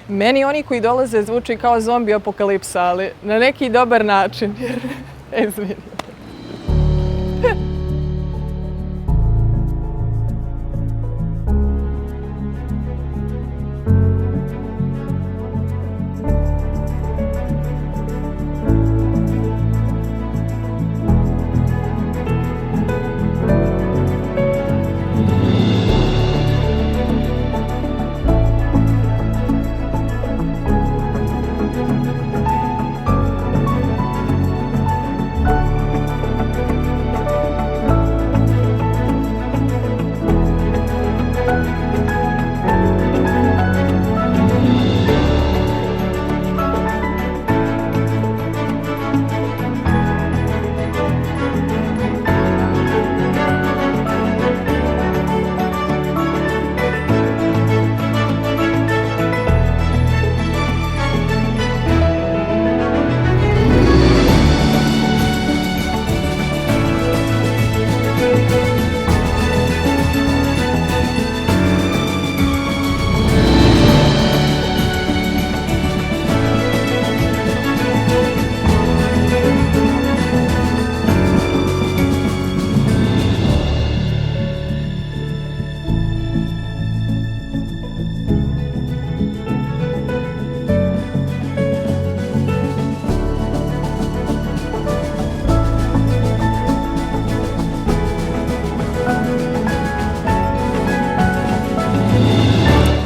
Meni oni koji dolaze zvuči kao zombi apokalipsa, ali na neki dobar način. Izvini.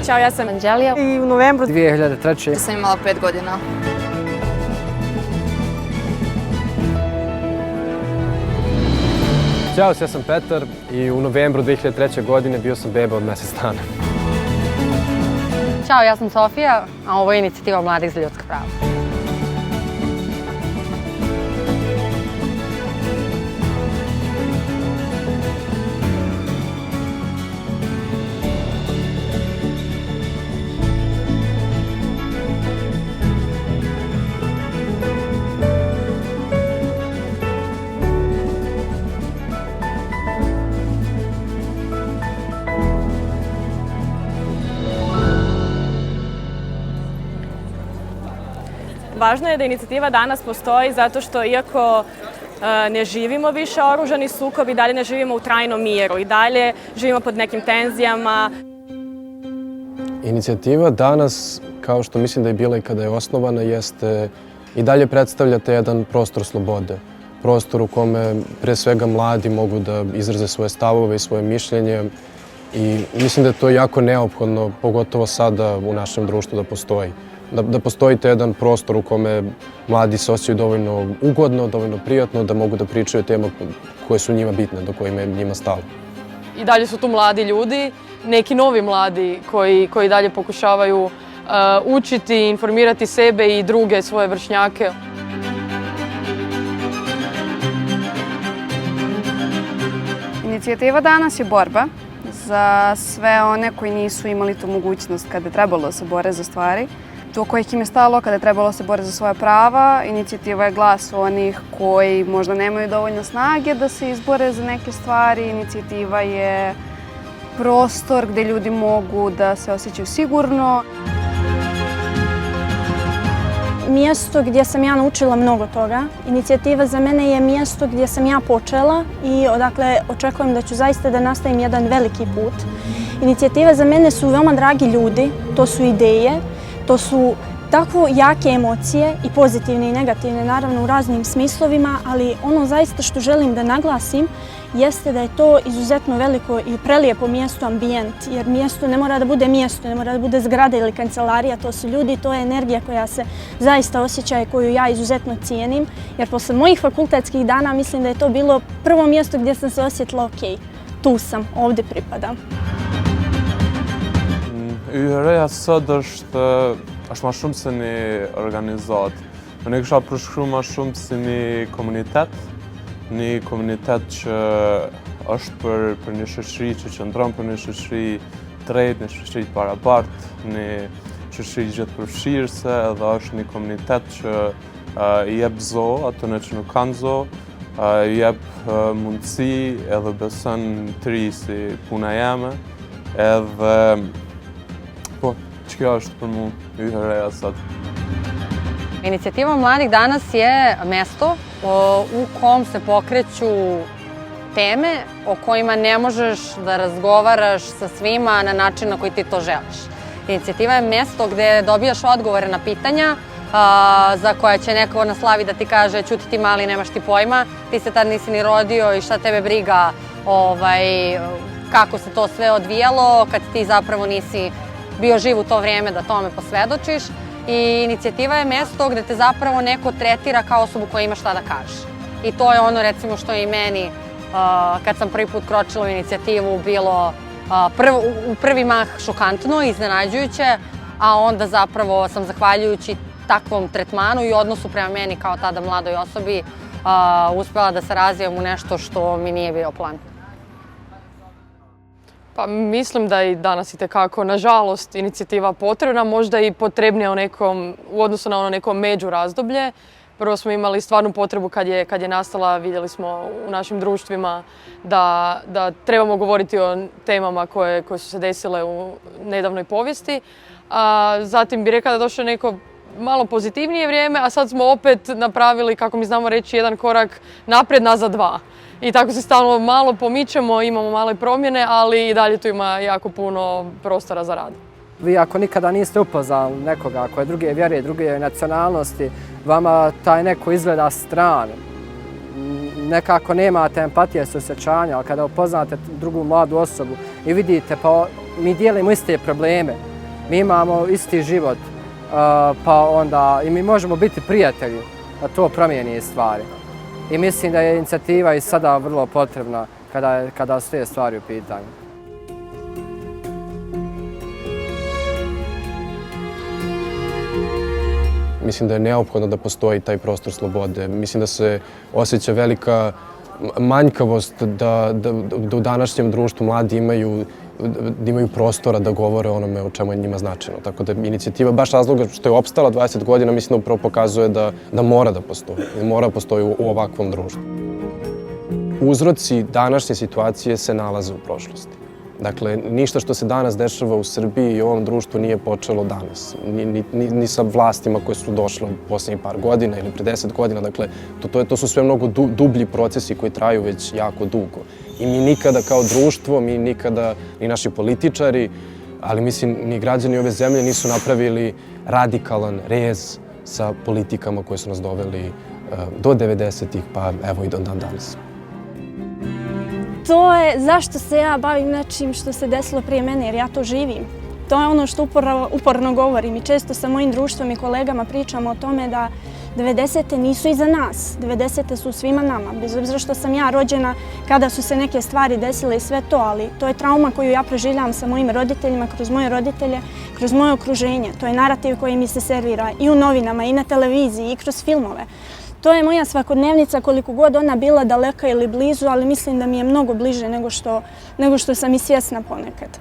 Ćao, ja sam Anđelija. I u novembru 2003. Sam imala 5 godina. Ćao, ja sam Petar i u novembru 2003. godine bio sam beba od mjesec dana. Ćao, ja sam Sofija, a ovo je inicijativa Mladih za ljudska prava. Važno je da inicijativa danas postoji zato što iako ne živimo više oružani sukob i dalje ne živimo u trajnom miru i dalje živimo pod nekim tenzijama. Inicijativa danas, kao što mislim da je bila i kada je osnovana, jeste i dalje predstavljate jedan prostor slobode. Prostor u kome pre svega mladi mogu da izraze svoje stavove i svoje mišljenje i mislim da je to jako neophodno, pogotovo sada u našem društvu da postoji. Da postoji jedan prostor u kome mladi se osjećaju dovoljno ugodno, dovoljno prijatno, da mogu da pričaju o temama koje su njima bitne, do kojima je njima stalo. I dalje su tu mladi ljudi, neki novi mladi koji dalje pokušavaju učiti, informirati sebe i druge svoje vršnjake. Inicijativa danas je borba za sve one koji nisu imali tu mogućnost kada je trebalo da se bore za stvari. Do kojih im je stalo kada je trebalo da se bore za svoja prava. Inicijativa je glas onih koji možda nemaju dovoljno snage da se izbore za neke stvari. Inicijativa je prostor gde ljudi mogu da se osjećaju sigurno. Mjesto gdje sam ja naučila mnogo toga. Inicijativa za mene je mjesto gdje sam ja počela i odakle očekujem da ću zaista da nastavim jedan veliki put. Inicijativa za mene su veoma dragi ljudi, to su ideje, to su tako jake emocije i pozitivne i negativne, naravno u raznim smislovima, ali ono zaista što želim da naglasim jeste da je to izuzetno veliko i prelijepo mjesto, ambijent, jer mjesto ne mora da bude mjesto, ne mora da bude zgrada ili kancelarija, to su ljudi, to je energija koja se zaista osjeća i koju ja izuzetno cijenim, jer posle mojih fakultetskih dana mislim da je to bilo prvo mjesto gdje sam se osjetila ok, tu sam, ovdje pripadam. Yreja sot është ma shumë se një organizat. Unë e kisha përshkruar ma shumë si një komunitet që është për një shoqëri që qëndron për një shoqëri të drejtë, një shoqëri të barabartë, një shoqëri gjithëpërfshirëse, edhe është një komunitet që i jep zoë atyre që nuk kanë zoë, i jep mundësi edhe beson të ri si puna jeme, edhe që është për mu Yhereja sad. Inicijativa mladih danas je mesto u kom se pokreću teme o kojima ne možeš da razgovaraš sa svima na način na koji ti to želiš. Inicijativa je mesto gde dobijaš odgovore na pitanja za koja će neko na slavi da ti kaže ćuti ti mali, nemaš ti pojma, ti se tad nisi ni rodio i šta tebe briga kako se to sve odvijalo kad ti zapravo nisi bio živ u to vrijeme da tome posvedočiš. I inicijativa je mesto gde te zapravo neko tretira kao osobu koja ima šta da kaže. I to je ono recimo što je i meni kad sam prvi put kročila u inicijativu bilo u prvi mah šokantno, iznenađujuće, a onda zapravo sam zahvaljujući takvom tretmanu i odnosu prema meni kao tada mladoj osobi uspela da se razvijem u nešto što mi nije bio plan. Pa mislim da je i danas itekako, nažalost, inicijativa potrebna, možda i potrebnija u odnosu na ono neko međurazdoblje. Prvo smo imali stvarnu potrebu kad je nastala, vidjeli smo u našim društvima da trebamo govoriti o temama koje su se desile u nedavnoj povijesti. Zatim bih rekla da je došlo neko malo pozitivnije vrijeme, a sad smo opet napravili, kako mi znamo reći, jedan korak naprijed, nazad dva. I tako se stalno malo pomičemo, imamo male promjene, ali i dalje tu ima jako puno prostora za rad. Vi ako nikada niste upoznali nekoga koje druge vjere, druge nacionalnosti, vama taj neko izgleda stran. Nekako nemate empatije, suosjećanja, ali kada upoznate drugu mladu osobu i vidite pa mi dijelimo iste probleme, mi imamo isti život, pa onda i mi možemo biti prijatelji, da to promijeni stvari. I mislim da je inicijativa i sada vrlo potrebna kada su te stvari u pitanju. Mislim da je neophodno da postoji taj prostor slobode. Mislim da se osjeća velika manjkavost da u današnjem društvu mladi imaju prostora da govore o onome o čemu je njima značajno. Tako da inicijativa, baš razloga što je opstala 20 godina, mislim da upravo pokazuje da mora da postoji. Da mora da postoji u ovakvom društvu. Uzroci današnje situacije se nalaze u prošlosti. Dakle, ništa što se danas dešava u Srbiji i u ovom društvu nije počelo danas. Ni sa vlastima koje su došle u posljednjih par godina ili pre 10 godina. Dakle, to su sve mnogo dublji procesi koji traju već jako dugo. I mi nikada kao društvo, mi nikada, ni naši političari, ali mislim ni građani ove zemlje nisu napravili radikalan rez sa politikama koje su nas doveli do 90-ih, pa evo i do dan danas. To je zašto se ja bavim nečim što se desilo prije mene, jer ja to živim. To je ono što uporno govorim i često sa mojim društvom i kolegama pričamo o tome da 90-te nisu iza nas, 90-te su svima nama. Bez obzira što sam ja rođena kada su se neke stvari desile i sve to, ali to je trauma koju ja preživljavam sa mojim roditeljima, kroz moje roditelje, kroz moje okruženje. To je narativ koji mi se servira i u novinama, i na televiziji, i kroz filmove. To je moja svakodnevnica, koliko god ona bila daleka ili blizu, ali mislim da mi je mnogo bliže nego što sam i svjesna ponekad.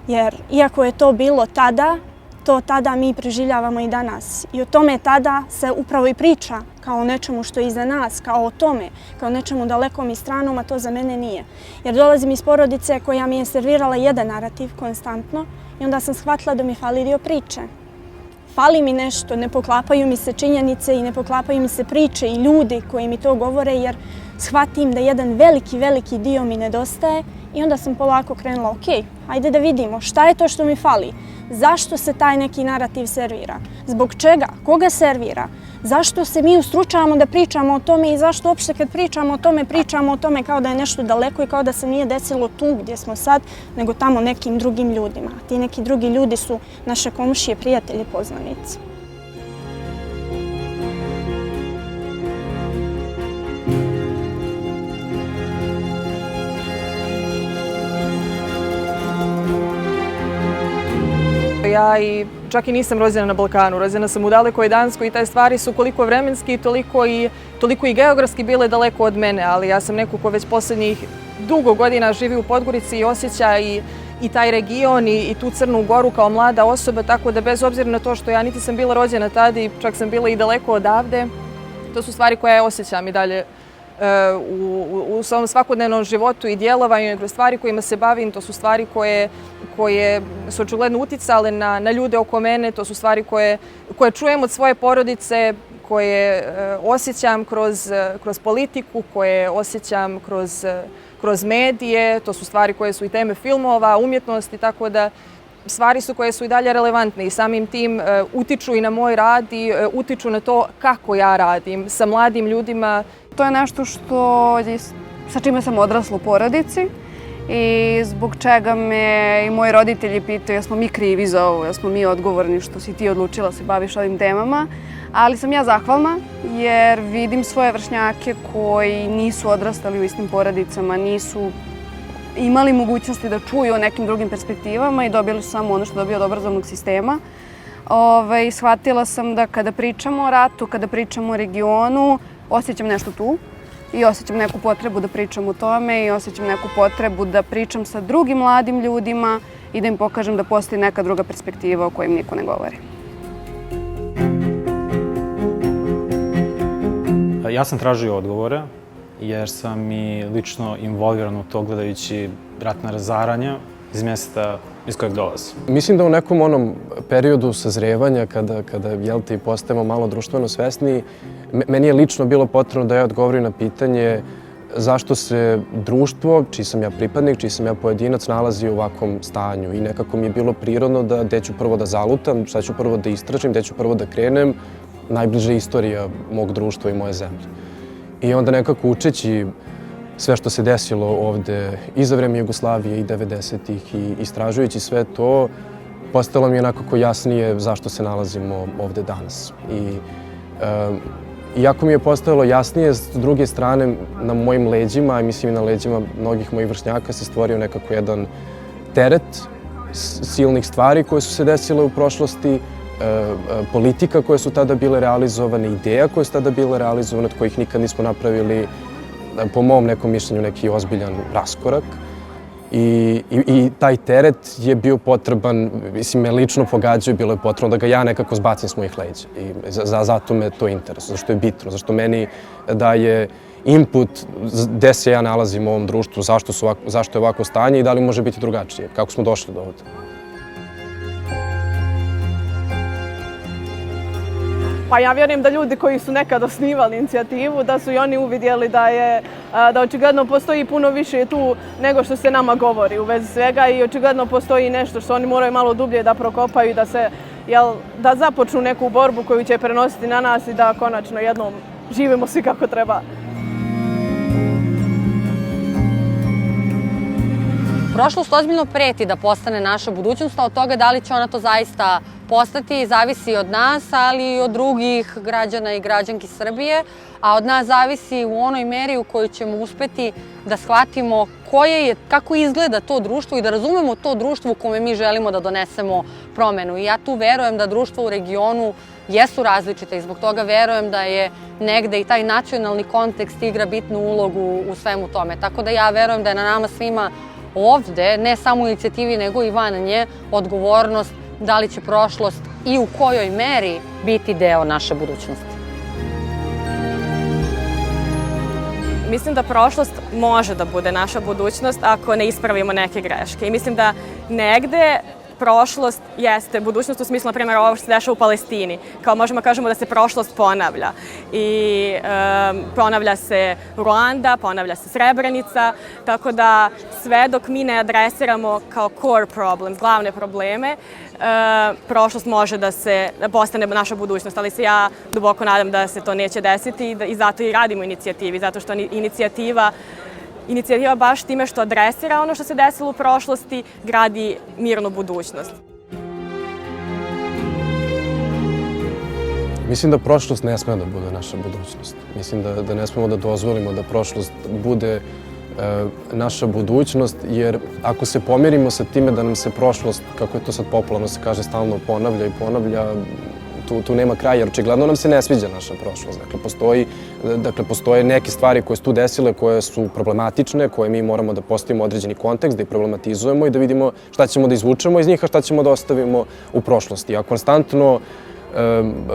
Jer iako je to bilo tada, to tada mi preživljavamo i danas. I o tome tada se upravo i priča kao o nečemu što je iza nas, kao o tome, kao nečemu dalekom i stranom, a to za mene nije. Jer dolazim iz porodice koja mi je servirala jedan narativ konstantno i onda sam shvatila da mi fali dio priče. Fali mi nešto, ne poklapaju mi se činjenice i ne poklapaju mi se priče i ljudi koji mi to govore jer shvatim da jedan veliki, veliki dio mi nedostaje i onda sam polako krenula, ok, ajde da vidimo šta je to što mi fali, zašto se taj neki narativ servira, zbog čega, koga servira, zašto se mi ustručavamo da pričamo o tome i zašto uopšte kad pričamo o tome kao da je nešto daleko i kao da se nije desilo tu gdje smo sad, nego tamo nekim drugim ljudima. Ti neki drugi ljudi su naše komšije, prijatelji, poznanici. Ja čak i nisam rođena na Balkanu, rođena sam u dalekoj Danskoj i te stvari su koliko vremenski i toliko i geografski bile daleko od mene, ali ja sam neko ko već posljednjih dugo godina živi u Podgorici i osjeća i taj region i tu Crnu Goru kao mlada osoba, tako da bez obzira na to što ja niti sam bila rođena tada i čak sam bila i daleko odavde, to su stvari koje ja osjećam i dalje u svom svakodnevnom životu i djelovanju, kroz stvari kojima se bavim. To su stvari koje su očigledno uticale na ljude oko mene, to su stvari koje čujem od svoje porodice, koje osjećam kroz politiku, koje osjećam kroz medije, to su stvari koje su i teme filmova, umjetnosti, tako da stvari su koje su i dalje relevantne i samim tim utiču i na moj rad i utiču na to kako ja radim sa mladim ljudima. To je nešto sa čime sam odrasla u porodici i zbog čega me i moji roditelji pitaju jesmo mi krivi za ovo, jesmo mi odgovorni što si ti odlučila se baviš ovim temama. Ali sam ja zahvalna jer vidim svoje vršnjake koji nisu odrastali u istim porodicama, nisu imali mogućnosti da čuju o nekim drugim perspektivama i dobili su samo ono što dobiju od obrazovnog sistema. Shvatila sam da kada pričamo o ratu, kada pričamo o regionu, osjećam nešto tu i osjećam neku potrebu da pričam o tome i osjećam neku potrebu da pričam sa drugim mladim ljudima i da im pokažem da postoji neka druga perspektiva o kojoj niko ne govori. Ja sam tražio odgovore jer sam i lično involviran u to gledajući ratna razaranja iz mjesta iz kojeg dolazim. Mislim da u nekom onom periodu sazrevanja kada postajemo malo društveno svesni, meni je lično bilo potrebno da ja odgovorim na pitanje zašto se društvo, čiji sam ja pripadnik, čiji sam ja pojedinac, nalazi u ovakvom stanju. I nekako mi je bilo prirodno da gde ću prvo da zalutam, šta ću prvo da istražim, gde ću prvo da krenem, najbliža istorija mog društva i moje zemlje. I onda nekako učeći sve što se desilo ovde i za vreme Jugoslavije i 90-ih i istražujući sve to, postalo mi je nekako jasnije zašto se nalazimo ovde danas. Iako mi je postojalo jasnije, s druge strane, na mojim leđima, a mislim i na leđima mnogih mojih vršnjaka, se stvorio nekako jedan teret silnih stvari koje su se desile u prošlosti, politika koje su tada bile realizovane, ideja koje su tada bile realizovane, od kojih nikad nismo napravili, po mom nekom mišljenju, neki ozbiljan raskorak. I taj teret je bio potreban, mislim, me lično pogađao, bilo je potrebno da ga ja nekako zbacim s mojih leđa. I zato me to interesuje, zašto je bitno, zašto meni daje input gde se ja nalazim u ovom društvu, zašto je ovako stanje i da li može biti drugačije, kako smo došli do ovde. Pa ja vjerujem da ljudi koji su nekad osnivali inicijativu, da su i oni uvidjeli da očigledno postoji puno više tu nego što se nama govori u vezi svega i očigledno postoji nešto što oni moraju malo dublje da prokopaju i da započnu neku borbu koju će prenositi na nas i da konačno jednom živimo svi kako treba. Prošlost ozbiljno preti da postane naša budućnost, a od toga da li će ona to zaista postati zavisi od nas, ali i od drugih građana i građanki Srbije, a od nas zavisi u onoj meri u kojoj ćemo uspeti da shvatimo kako izgleda to društvo i da razumemo to društvo u kome mi želimo da donesemo promenu. I ja tu verujem da društva u regionu jesu različite i zbog toga verujem da je negde i taj nacionalni kontekst igra bitnu ulogu u svemu tome. Tako da ja verujem da je na nama svima ovde, ne samo u inicijativi nego i van nje, odgovornost da li će prošlost i u kojoj meri biti deo naše budućnosti. Mislim da prošlost može da bude naša budućnost ako ne ispravimo neke greške. I mislim da negde prošlost jeste budućnost u smislu, na primjer, ovo što se dešava u Palestini. Kao možemo kažemo da se prošlost ponavlja. I ponavlja se Ruanda, ponavlja se Srebrenica, tako da sve dok mi ne adresiramo kao core problem, glavne probleme, prošlost može da postane naša budućnost, ali se ja duboko nadam da se to neće desiti i zato i radimo inicijativi, zato što inicijativa baš time što adresira ono što se desilo u prošlosti, gradi mirnu budućnost. Mislim da prošlost ne sme da bude naša budućnost. Mislim da ne smemo da dozvolimo da prošlost bude naša budućnost, jer ako se pomirimo sa time da nam se prošlost, kako je to sad popularno se kaže, stalno ponavlja i ponavlja, tu nema kraja, jer očigledno nam se ne sviđa naša prošlost. Dakle, postoje neke stvari koje su tu desile, koje su problematične, koje mi moramo da postavimo određeni kontekst, da ih problematizujemo i da vidimo šta ćemo da izvučemo iz njih, a šta ćemo da ostavimo u prošlosti. A konstantno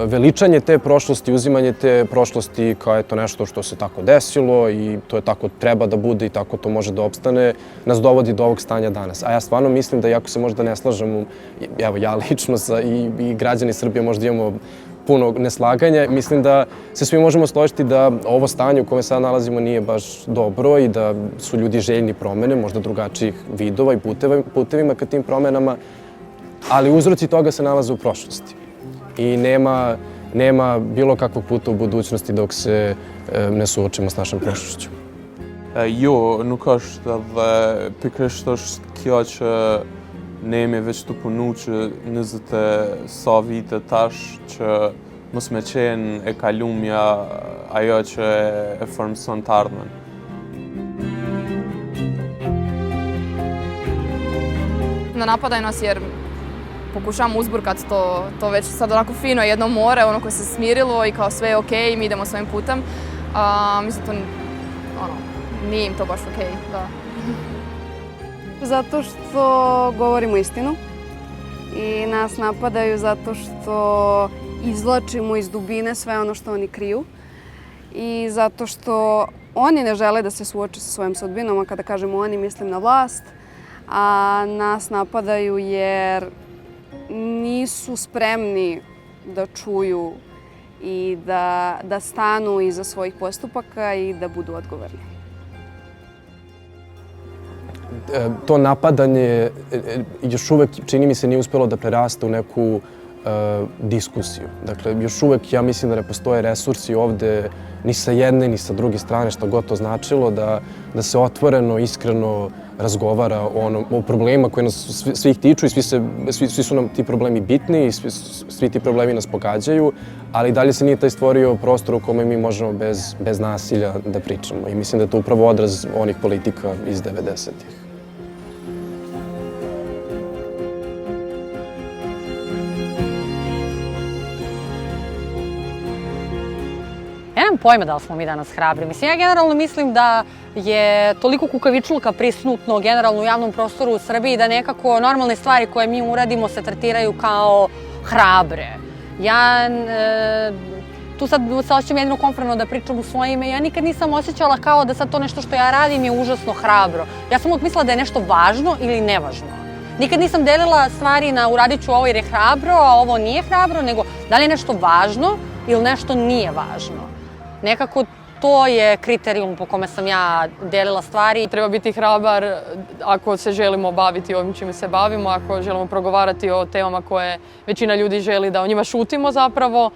veličanje te prošlosti, uzimanje te prošlosti kao eto nešto što se tako desilo i to je tako treba da bude i tako to može da opstane, nas dovodi do ovog stanja danas. A ja stvarno mislim da iako se možda ne slažemo, evo ja lično i građani Srbije možda imamo puno neslaganja, mislim da se svi možemo složiti da ovo stanje u kome sad nalazimo nije baš dobro i da su ljudi željni promene, možda drugačijih vidova i putevima ka tim promenama, ali uzroci toga se nalaze u prošlosti. I nema bilo kakvog puta u budućnosti dok se ne suočimo s našom prošlošću. Jo, nuk është edhe pikërisht është kjo që ne jemi veç të punu që 20 e sa vite tash që mos me qenë e kalumja ajo që e formëson të ardhmen. Ne napadaju nas jer pokušavamo uzburkati to već sad onako fino jedno more, ono koje se smirilo i kao sve je okej, mi idemo svojim putem. Mislim to nije im to baš okej, da. Zato što govorimo istinu i nas napadaju zato što izvlačimo iz dubine sve ono što oni kriju i zato što oni ne žele da se suoče sa svojom sudbinom, a kada kažemo oni mislim na vlast, a nas napadaju jer nisu spremni da čuju i da stanu iza svojih postupaka i da budu odgovorni. To napadanje još uvek, čini mi se, nije uspjelo da preraste u neku diskusiju. Dakle, još uvek ja mislim da ne postoje resursi ovde ni sa jedne ni sa druge strane, što god to značilo, da se otvoreno, iskreno razgovara o problemima koji nas svih tiču i svi su nam ti problemi bitni i svi ti problemi nas pogađaju, ali dalje se nije taj stvorio prostor u kome mi možemo bez nasilja da pričamo. I mislim da je to upravo odraz onih politika iz 90-ih. Ja nemam pojma da li smo mi danas hrabri. Mislim, ja generalno mislim da je toliko kukavičluka prisutno generalno u javnom prostoru u Srbiji da nekako normalne stvari koje mi uradimo se tretiraju kao hrabre. Ja tu sad se osjećam jedino komfortno da pričam u svoje ime. Ja nikad nisam osjećala kao da sad to nešto što ja radim je užasno hrabro. Ja sam uvijek mislila da je nešto važno ili nevažno. Nikad nisam delila stvari na uradit ću ovo jer je hrabro, a ovo nije hrabro, nego da li je nešto važno ili nešto nije važno. Nekako to je kriterijum po kome sam ja delila stvari. Treba biti hrabar ako se želimo baviti ovim čime se bavimo, ako želimo progovarati o temama koje većina ljudi želi da o njima šutimo zapravo.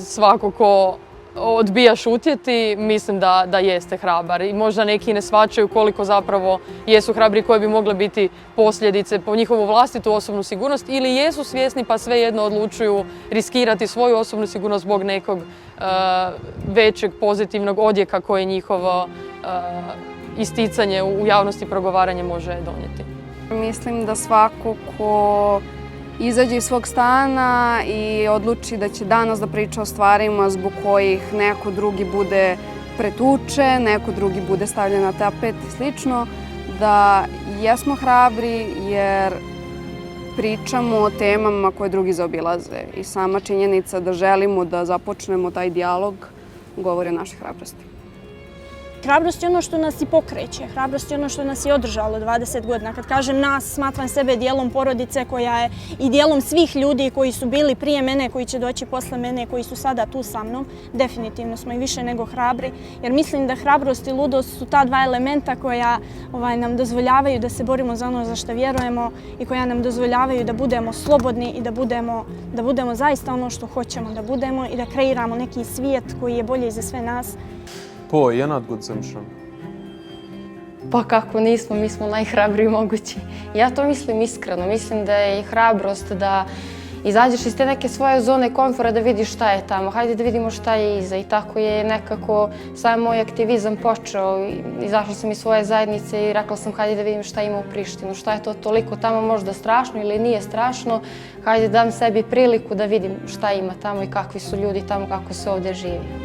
Svako ko odbija šutjeti, mislim da jeste hrabar. I možda neki ne shvaćaju koliko zapravo jesu hrabri, koje bi mogle biti posljedice po njihovu vlastitu osobnu sigurnost ili jesu svjesni pa svejedno odlučuju riskirati svoju osobnu sigurnost zbog nekog većeg pozitivnog odjeka koje njihovo isticanje u javnosti progovaranje može donijeti. Mislim da svako ko izađe iz svog stana i odluči da će danas da priča o stvarima zbog kojih neko drugi bude pretučen, neko drugi bude stavljen na tapet i slično, da jesmo hrabri jer pričamo o temama koje drugi zaobilaze. I sama činjenica da želimo da započnemo taj dijalog govori o našoj hrabrosti. Hrabrost je ono što nas i pokreće, hrabrost je ono što nas je održalo 20 godina. Kad kažem nas, smatram sebe dijelom porodice koja je i dijelom svih ljudi koji su bili prije mene, koji će doći posle mene, koji su sada tu sa mnom. Definitivno smo i više nego hrabri, jer mislim da hrabrost i ludost su ta dva elementa koja nam dozvoljavaju da se borimo za ono za što vjerujemo i koja nam dozvoljavaju da budemo slobodni i da budemo zaista ono što hoćemo da budemo i da kreiramo neki svijet koji je bolji za sve nas. Po, je nadgodzimšan. Pa kako nismo, mi smo najhrabriji mogući. Ja to mislim iskreno, mislim da je i hrabrost da izađeš iz te neke svoje zone komfora da vidiš šta je tamo, hajde da vidimo šta je iza i tako je nekako sam moj aktivizam počeo. Izašla sam iz svoje zajednice i rekla sam hajde da vidim šta ima u Prištinu, šta je to toliko tamo možda strašno ili nije strašno, hajde dam sebi priliku da vidim šta ima tamo i kakvi su ljudi tamo, kako se ovdje živi.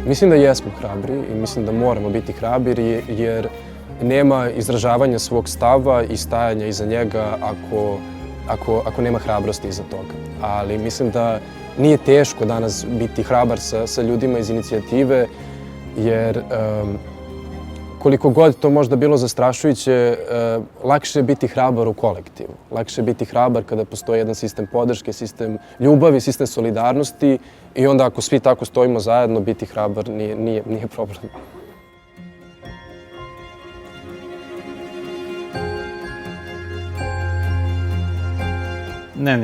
Mislim da jesmo hrabri i mislim da moramo biti hrabri jer nema izražavanja svog stava i stajanja iza njega ako ako nema hrabrosti iza toga. Ali mislim da nije teško danas biti hrabar sa ljudima iz inicijative, jer koliko god to možda bilo zastrašujuće, lakše je biti hrabar u kolektivu. Lakše je biti hrabar kada postoji jedan sistem podrške, sistem ljubavi, sistem solidarnosti i onda ako svi tako stojimo zajedno, biti hrabar nije problem. Ne,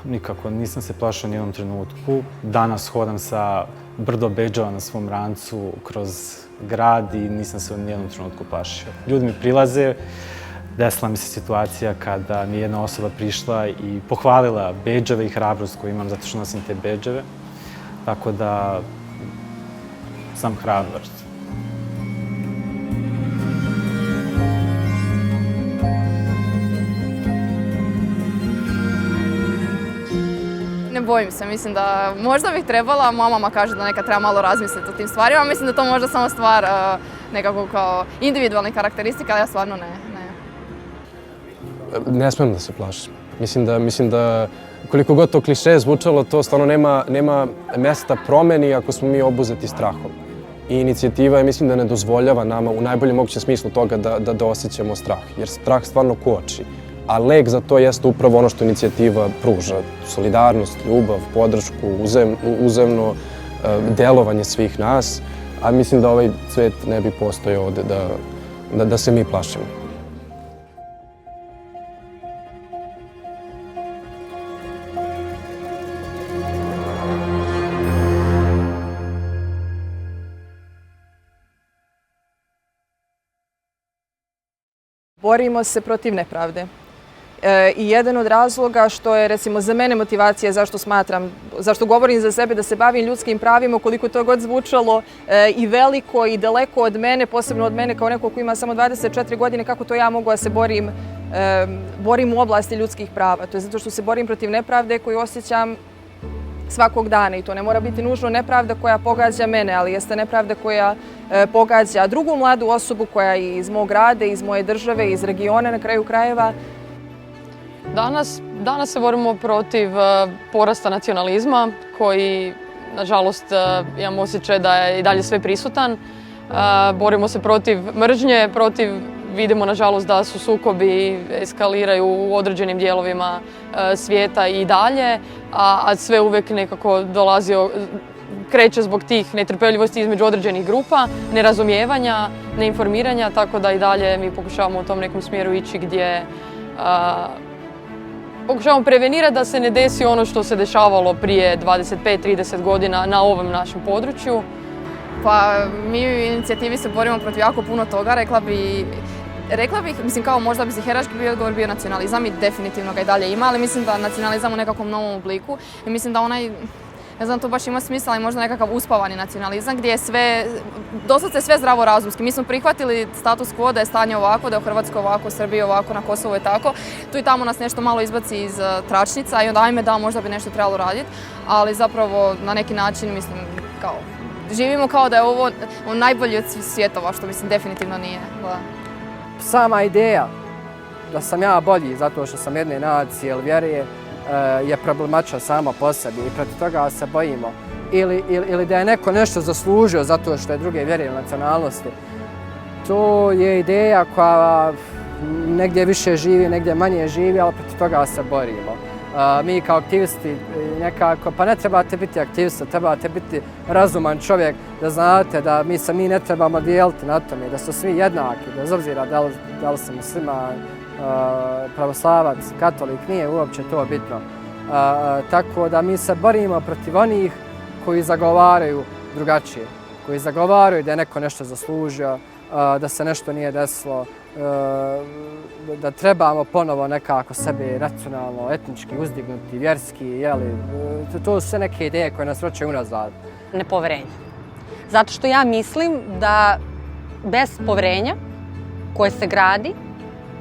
nikako. Nisam se plašao ni u jednom trenutku. Danas hodam sa brdo bedževa na svom rancu kroz grad i nisam se u nijednom trenutku plašio. Ljudi mi prilaze, desila mi se situacija kada mi je jedna osoba prišla i pohvalila bedževe i hrabrost koju imam zato što nosim te bedževe. Tako da sam hrabar. Ne bojim se, mislim da možda bih trebala, moja mama kaže da nekad treba malo razmisliti o tim stvarima, mislim da je to možda samo stvar nekako kao individualnih karakteristika, ali ja stvarno ne. Ne smijem da se plašim. Mislim da koliko god to kliše zvučalo, to stvarno nema mesta promeni ako smo mi obuzeti strahom. I inicijativa je, mislim da ne dozvoljava nama u najboljem mogućem smislu toga da osjećamo strah, jer strah stvarno koči. A lek za to jeste upravo ono što inicijativa pruža. Solidarnost, ljubav, podršku, uzemno delovanje svih nas. A mislim da ovaj svet ne bi postojao ovde da se mi plašimo. Borimo se protiv nepravde. I jedan od razloga što je, recimo, za mene motivacija zašto govorim za sebe da se bavim ljudskim pravima, koliko to god zvučalo i veliko i daleko od mene, posebno od mene kao neko ko ima samo 24 godine, kako to ja mogu da se borim u oblasti ljudskih prava. To je zato što se borim protiv nepravde koju osjećam svakog dana i to ne mora biti nužno nepravda koja pogađa mene, ali jeste nepravda koja pogađa drugu mladu osobu koja je iz mog grada, iz moje države, iz regiona na kraju krajeva. Danas se borimo protiv porasta nacionalizma koji, nažalost, imam osjećaj da je i dalje sve prisutan. Borimo se protiv mržnje, vidimo nažalost da su sukobi eskaliraju u određenim dijelovima svijeta i dalje, a sve uvijek nekako kreće zbog tih netrpeljivosti između određenih grupa, nerazumijevanja, neinformiranja, tako da i dalje mi pokušavamo u tom nekom smjeru ići gdje pokušavamo prevenirati da se ne desi ono što se dešavalo prije 25-30 godina na ovom našem području. Pa mi u inicijativi se borimo protiv jako puno toga, rekla bih, mislim kao možda bi hierarški odgovor bio nacionalizam i definitivno ga i dalje ima, ali mislim da nacionalizam u nekakvom novom obliku i mislim da onaj, ne znam, to baš ima smisla i možda nekakav uspavani nacionalizam gdje je sve, doslovce sve zdravorazumski. Mi smo prihvatili status quo da je stanje ovako, da je u Hrvatskoj ovako, u Srbiji ovako, na Kosovu je tako. Tu i tamo nas nešto malo izbaci iz tračnica i onda ajme da, možda bi nešto trebalo raditi, ali zapravo na neki način mislim kao živimo kao da je ovo najbolji od svjetova, što mislim definitivno nije. Sama ideja da sam ja bolji zato što sam jedne nacije ili vjeruje je problematična sama po sebi i protiv toga se bojimo. Ili da je neko nešto zaslužio zato što je druge vjere ili nacionalnosti. To je ideja koja negdje više živi, negdje manje živi, ali protiv toga se borimo. Mi kao aktivisti nekako, pa ne trebate biti aktivista, trebate biti razuman čovjek da znate da mi ne trebamo dijeliti na tome, da su svi jednaki, bez obzira da li su musliman, pravoslavac, katolik, nije uopće to bitno. Tako da mi se borimo protiv onih koji zagovaraju drugačije, koji zagovaraju da je neko nešto zaslužio, da se nešto nije desilo, da trebamo ponovo nekako sebe racionalno, etnički uzdignuti, vjerski, jeli, to su sve neke ideje koje nas vraćaju unazad. Nepoverenje. Zato što ja mislim da bez poverenja koje se gradi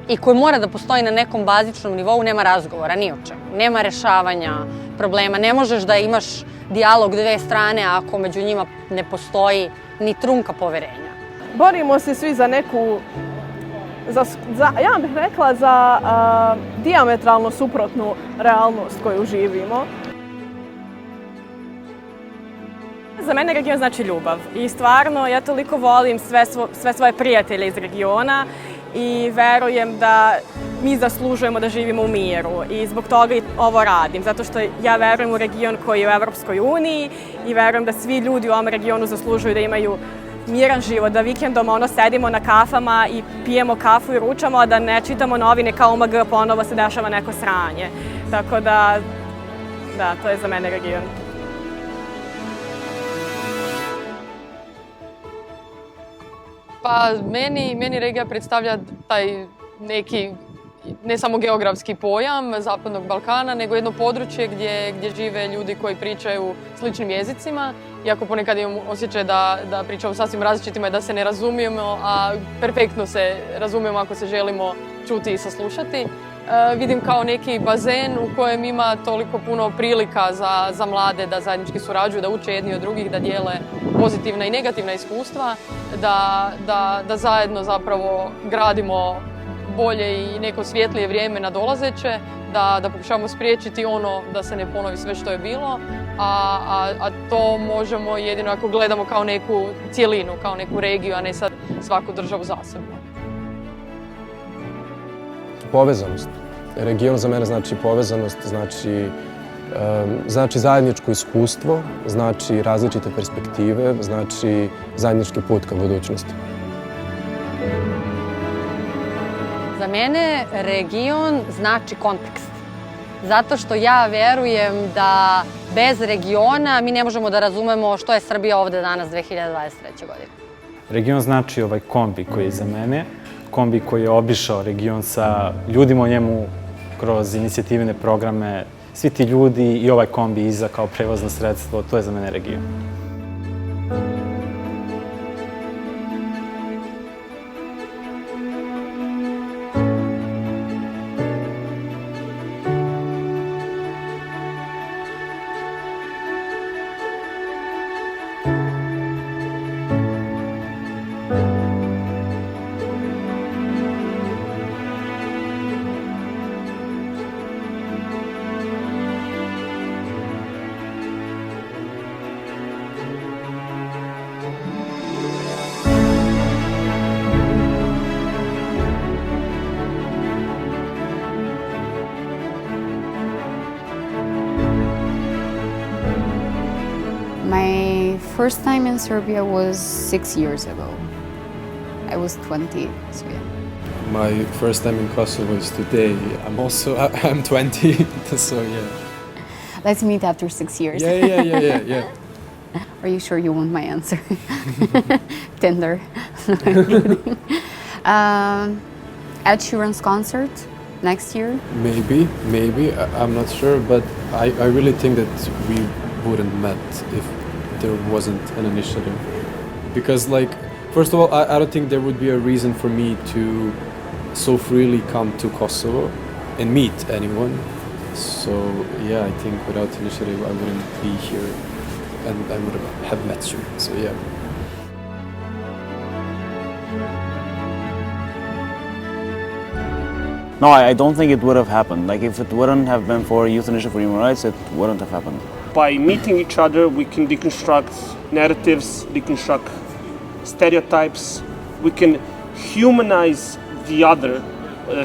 i koje mora da postoji na nekom bazičnom nivou nema razgovora, ni o čemu. Nema rešavanja problema, ne možeš da imaš dijalog dve strane ako među njima ne postoji ni trunka poverenja. Borimo se svi za neku ja bih rekla za dijametralno suprotnu realnost koju živimo. Za mene region znači ljubav i stvarno ja toliko volim sve svoje prijatelje iz regiona i verujem da mi zaslužujemo da živimo u miru i zbog toga i ovo radim, zato što ja verujem u region koji je u Evropskoj uniji i verujem da svi ljudi u ovom regionu zaslužuju da imaju miran život, da vikendom sedimo na kafama i pijemo kafu i ručamo, a da ne čitamo novine kao OMG, ponovo se dešava neko sranje. Tako da, to je za mene region. Pa meni regija predstavlja taj neki, ne samo geografski pojam Zapadnog Balkana, nego jedno područje gdje žive ljudi koji pričaju sličnim jezicima. Iako ponekad imam osjećaj da pričamo sasvim različitima i da se ne razumijemo, a perfektno se razumijemo ako se želimo čuti i saslušati. Vidim kao neki bazen u kojem ima toliko puno prilika za mlade da zajednički surađuju, da uče jedni od drugih, da dijele pozitivna i negativna iskustva, da zajedno zapravo gradimo bolje i neko svjetlije vrijeme nadolazeće, da pokušavamo spriječiti ono da se ne ponovi sve što je bilo, a to možemo jedino ako gledamo kao neku cjelinu, kao neku regiju, a ne sad svaku državu zasebno. Povezanost. Region za mene znači povezanost, znači zajedničko iskustvo, znači različite perspektive, znači zajednički put ka budućnosti. Za mene region znači kontekst. Zato što ja verujem da bez regiona mi ne možemo da razumemo što je Srbija ovde danas 2023. godine. Region znači ovaj kombi koji je za mene, kombi koji je obišao region sa ljudima o njemu kroz inicijativne programe. Svi ti ljudi i ovaj kombi iza kao prevozno sredstvo, to je za mene region. My first time in Serbia was 6 years ago. I was 20, so yeah. My first time in Kosovo is today. I'm 20, so yeah. Let's meet after 6 years. Yeah. Are you sure you want my answer? Tinder. No, I'm kidding. Ed Sheeran's concert next year? Maybe. I'm not sure, but I really think that we wouldn't met if there wasn't an initiative. Because, first of all, I don't think there would be a reason for me to so freely come to Kosovo and meet anyone. So, yeah, I think without initiative I wouldn't be here and I wouldn't have met you. So, yeah. No, I don't think it would have happened. If it wouldn't have been for Youth Initiative for Human Rights, it wouldn't have happened. By meeting each other, we can deconstruct narratives, deconstruct stereotypes. We can humanize the other,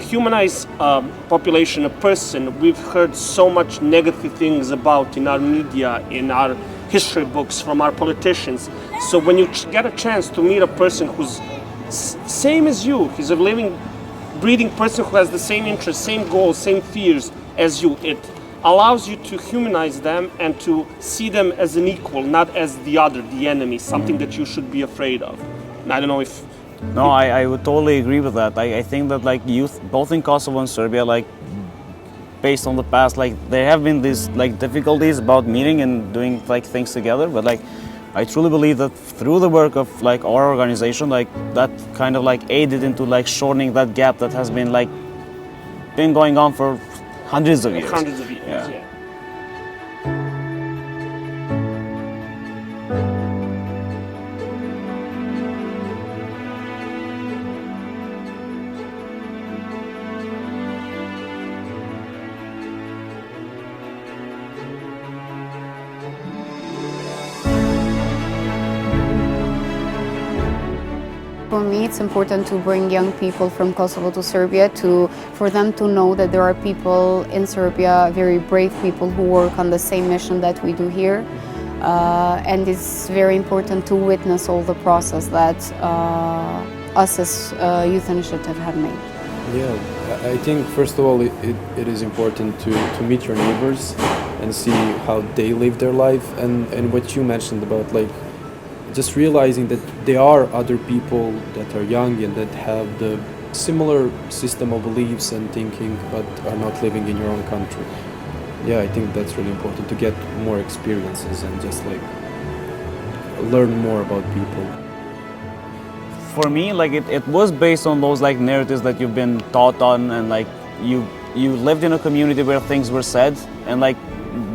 humanize a population, a person. We've heard so much negative things about in our media, in our history books, from our politicians. So when you get a chance to meet a person who's same as you, he's a living, breathing person who has the same interests, same goals, same fears as you, it allows you to humanize them and to see them as an equal, not as the other, the enemy, something that you should be afraid of. And I don't know if... No, I would totally agree with that. I think that youth, both in Kosovo and Serbia, based on the past, there have been these difficulties about meeting and doing things together, but I truly believe that through the work of our organization, that kind of aided into shortening that gap that has been been going on for hundreds of years. Hundreds of years, yeah. for me, it's important to bring young people from Kosovo to Serbia for them to know that there are people in Serbia, very brave people who work on the same mission that we do here. And it's very important to witness all the process that us as Youth Initiative have made. Yeah, I think first of all it is important to meet your neighbors and see how they live their life, and what you mentioned about like just realizing that there are other people that are young and that have the similar system of beliefs and thinking but are not living in your own country. Yeah, I think that's really important to get more experiences and just like learn more about people. For me, like it was based on those like narratives that you've been taught on, and like you lived in a community where things were said, and like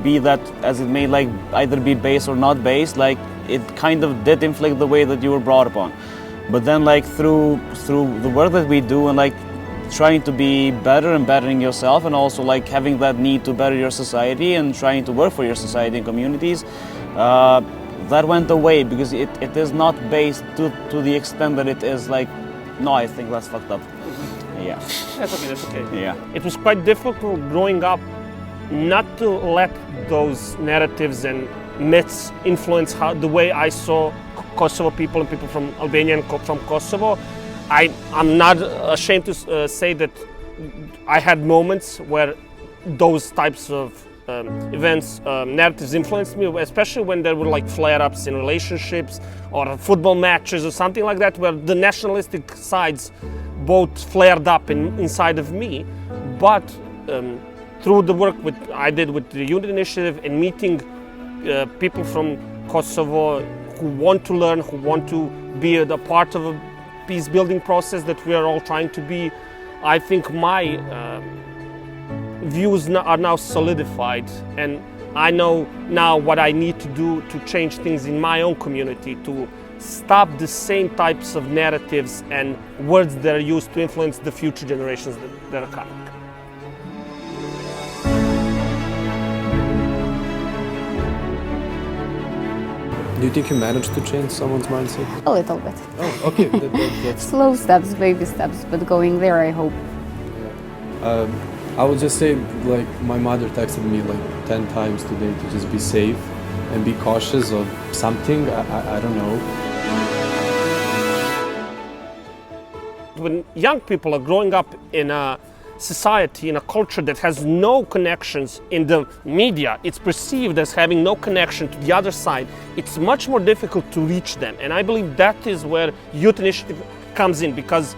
be that as it may like either be based or not based, like it kind of did inflict the way that you were brought upon. But then like through the work that we do and like trying to be better and bettering yourself, and also like having that need to better your society and trying to work for your society and communities, that went away because it is not based to the extent that it is like, no, I think that's fucked up. Yeah. That's okay. Yeah. It was quite difficult growing up not to let those narratives and myths influence the way I saw Kosovo people and people from Albania and from Kosovo. I'm not ashamed to say that I had moments where those types of events, narratives influenced me, especially when there were like flare-ups in relationships or football matches or something like that, where the nationalistic sides both flared up inside of me. But through the work I did with the Youth Initiative and meeting people from Kosovo who want to learn, who want to be a part of a peace-building process that we are all trying to be, I think my views are now solidified, and I know now what I need to do to change things in my own community, to stop the same types of narratives and words that are used to influence the future generations that are coming. Do you think you managed to change someone's mindset? A little bit. Oh, okay. That's Slow steps, baby steps, but going there, I hope. I would just say, like, my mother texted me like 10 times today to just be safe and be cautious of something. I don't know. When young people are growing up in a society, in a culture that has no connections in the media, it's perceived as having no connection to the other side, it's much more difficult to reach them. And I believe that is where Youth Initiative comes in, because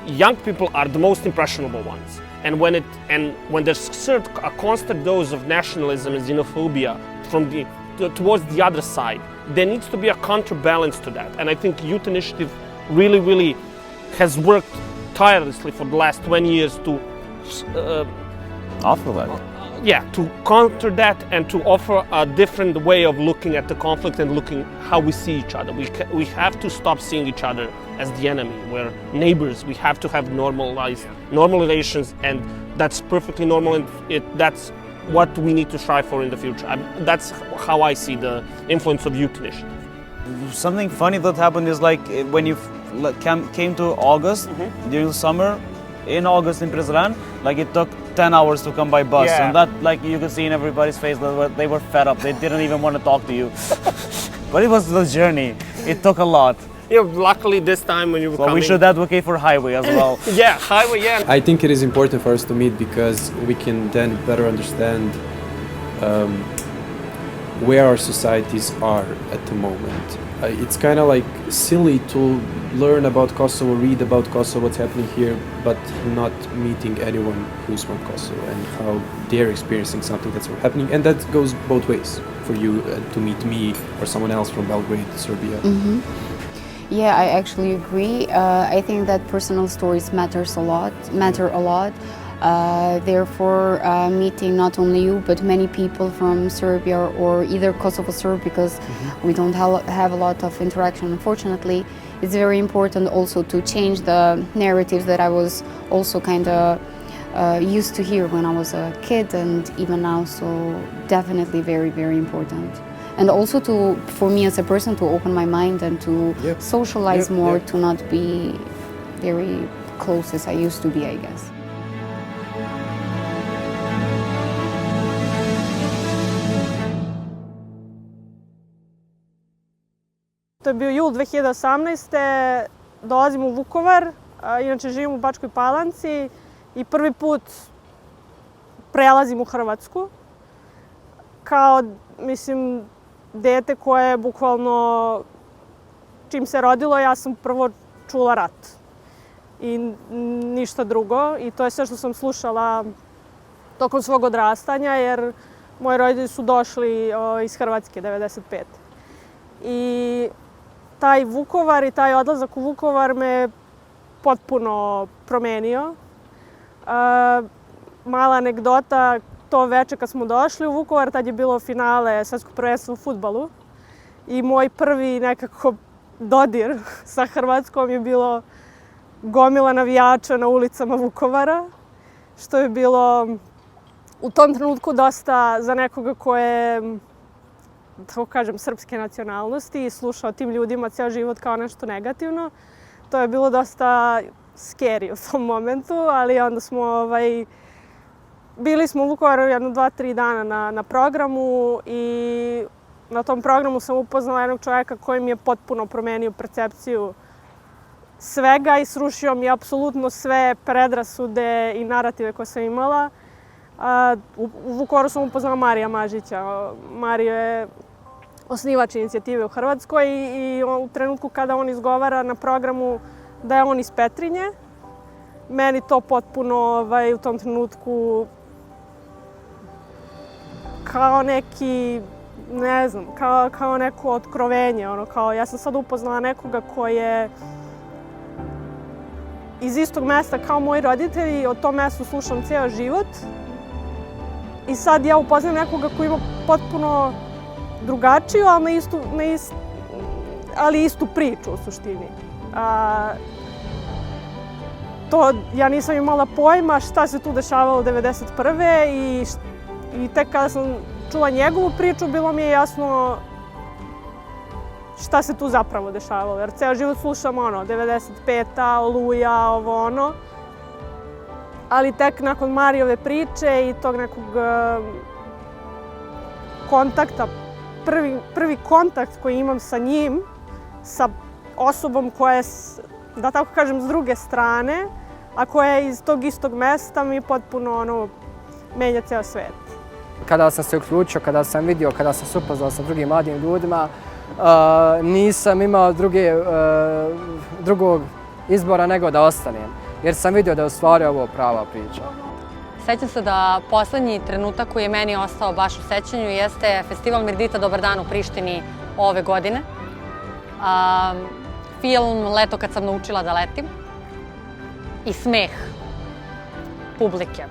young people are the most impressionable ones. And when there's a constant dose of nationalism and xenophobia towards the other side, there needs to be a counterbalance to that. And I think Youth Initiative really has worked tirelessly for the last 20 years to offer that. To counter that and to offer a different way of looking at the conflict and looking how we see each other. We have to stop seeing each other as the enemy. We're neighbors. We have to have normal relations, and that's perfectly normal, and that's what we need to strive for in the future. That's how I see the influence of Youth Initiative. Something funny that happened is like when you came to August during the summer, in August in Prizren, like it took 10 hours to come by bus, and that like you could see in everybody's face that they were fed up. They didn't even want to talk to you. But it was the journey. It took a lot. Yeah, luckily this time when you were coming. We should advocate for highway as well. Highway. I think it is important for us to meet because we can then better understand where our societies are at the moment. It's kind of like silly to learn about Kosovo, read about Kosovo, what's happening here, but not meeting anyone who's from Kosovo and how they're experiencing something that's happening. And that goes both ways for you to meet me or someone else from Belgrade, Serbia. Yeah, I actually agree. I think that personal stories matter a lot. Therefore, meeting not only you, but many people from Serbia or either Kosovo Serb, because we don't have a lot of interaction, unfortunately. It's very important also to change the narratives that I was also kind of used to hear when I was a kid and even now, so definitely very important. and also for me as a person to open my mind and to socialize more, to not be very close as I used to be, I guess. To je bio jul 2018. Dolazim u Vukovar, inače živim u Bačkoj Palanci i prvi put prelazim u Hrvatsku. Kao, mislim, dete koje je bukvalno, čim se rodilo, ja sam prvo čula rat. I ništa drugo. I to je sve što sam slušala tokom svog odrastanja, jer moji roditelji su došli iz Hrvatske, 95. I taj Vukovar i taj odlazak u Vukovar me potpuno promenio. Mala anegdota, to veče kad smo došli u Vukovar, tad je bilo finale svetskog prvenstva u fudbalu. I moj prvi nekako dodir sa Hrvatskom je bilo gomila navijača na ulicama Vukovara, što je bilo u tom trenutku dosta za nekoga ko je, tako kažem, srpske nacionalnosti i slušao tim ljudima ceo život kao nešto negativno. To je bilo dosta scary u tom momentu, ali onda smo bili smo u Vukovaru jedno 2-3 dana na programu i na tom programu sam upoznala jednog čovjeka koji mi je potpuno promenio percepciju svega i srušio mi apsolutno sve predrasude i narative koje sam imala. U Vukovaru sam upoznala Marija Mažića. Mario je osnivač inicijative u Hrvatskoj i u trenutku kada on izgovara na programu da je on iz Petrinje, meni to potpuno u tom trenutku kao neki, ne znam, kao neko otkrovenje. Kao, ja sam sad upoznala nekoga koji je iz istog mesta kao moji roditelji i o tom mestu slušam ceo život. I sad ja upoznam nekoga koji ima potpuno drugačiju, ali istu priču u suštini. Ja nisam imala pojma šta se tu dešavalo 1991. I tek kada sam čula njegovu priču, bilo mi je jasno šta se tu zapravo dešavalo. Jer ceo život slušam 95. Oluja, ovo ono. Ali tek nakon Marijove priče i tog nekog kontakta, prvi kontakt koji imam sa njim, sa osobom koja je, da tako kažem, s druge strane, a koja je iz tog istog mesta, mi potpuno menja ceo svet. Kada sam se uključio, kada sam vidio, kada sam se upoznao sa drugim mladim ljudima, nisam imao drugog izbora nego da ostanem, jer sam vidio da je u stvari ovo prava priča. Sećam se da poslednji trenutak koji je meni ostao baš u sećanju jeste Festival Mirdita Dobar dan u Prištini ove godine. Film Leto kad sam naučila da letim i smeh publike.